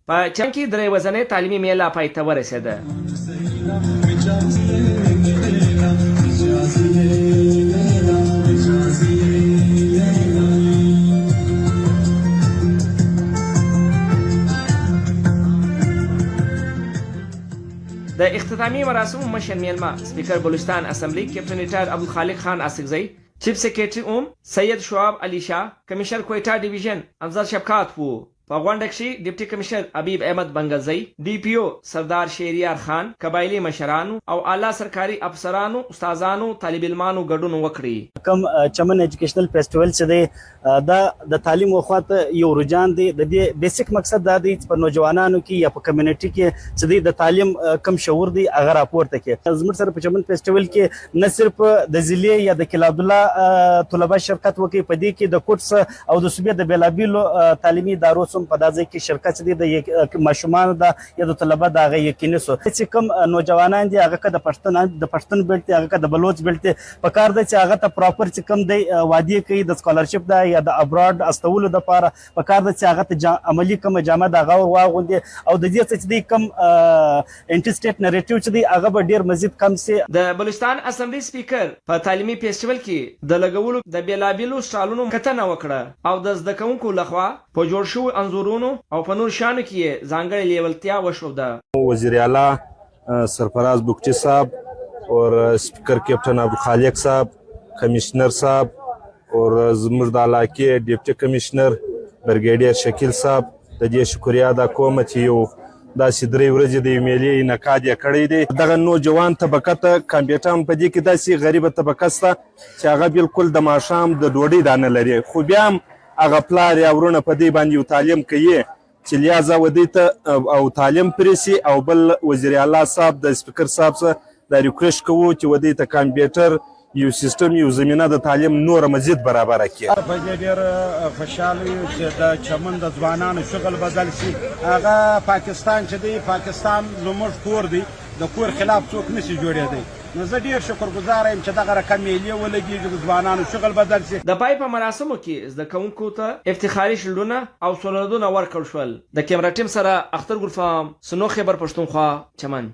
په چمن کې درې ورځنۍ تعلیمي میله پای ته ورسېده. د اختتامي مراسمو مشر میلمه سپیکر بلوچستان اسمبلی کیپټن ریټایر عبدالخالق خان اسکزی، چیف سیکریټري سید شعاب علي شاه، کمشنر کویټا ډیویژن افضل شفقات وو. په غونډه کې ډیپټي کمشنر حبیب احمد بنګلزی، ډي پی او سردار شهریار خان، قبایلی مشرانو او اعلی سرکاري افسرانو، استادانو، طالب علمانو ګډون وکړي. کوم چمن ایجوکیشنل فیسټیوال چې دی دا د تعلیم وخت یو رجحان دی. د دې بیسیک مقصد دا دی چې په نوجوانانو کې یا په کمیونټي کې چې دی د تعلیم کم شعور دی هغه راپورته کړي. زموږ سره په چمن فیسټیوال کې نه صرف د ضلع یا د کلاب الله طلبه شرکت وکړي، په دې کې د کوټس او د صوبې د بیلابیلو تعلیمي ادارو هم په داسې کې شرکت دي د ماشومان د یا د طلبه د هغه یقیني سو چې کوم نوجوانان دي هغه د پښتون بیلټ هغه د بلوچ بیلټ په کار دی چې هغه ته پراپر چې کوم دی وادي کوي د سکالرشپ دا یا د ابراډ استولو د لپاره په کار دی چې هغه ته عملی کوم جامه د هغه واغوندي او د دې چې دی کوم انټي سټیټ نریټیو چې دی هغه به ډیر مزید کم سي. د بلوچستان اسمبلی سپیکر په تعلیمي فیسټیوال کې د لګولو د بیلابیلو سټالونو کتنه وکړه او د زده کوونکو لخوا په جوړ شوي انځورونو او په نور شانو کې ځانګړې لیوالتیا وښوده. وزیر اعلی سرفراز بگٹی صاحب اور اسپیکر کیپٹن عبدالخالق صاحب، کمشنر صاحب اور زموږ د علاقې ډیپټي کمشنر برګیډیر شکیل صاحب د دې شکریا ادا کوم چې یو داسې 3 ورځې د میلې انعقاد یې کړی دی. دغه نوجوان طبقه ته کمپیوټر په دې کې داسې غریبه طبقه شته چې هغه بالکل د ماښام د ډوډۍ دانه لري، خو بیا هم هغه پلار یا ورونه په دې باندې یو تعلیم کوي چې لیازه ودی ته او تعلیم پرېسي. او بل وزیر اعلی صاحب د سپیکر صاحب څخه دا ریکویسټ کوو چې ودی ته کمپیوټر یو سیستم یو زمینه د تعلیم نور مزید برابره کړي. په دې ډېر خوشحاله یو چې د چمن د ځوانانو شغل بدل شي. هغه پاکستان چې دی پاکستان زموږ کور دی، د کور خلاف څوک نشي جوړېدی. نو زه ډېر شکرګزاره یم چې دغه رقم میلې ولګېږي، د ځوانانو شغل بدل شي. د پای په مراسمو کې زده کوونکو ته افتخاري شیلډونه او سندونه ورکړل شول. د کیمرا ټیم سره اختر ګلفام، سنو خیبر پښتونخوا، چمن.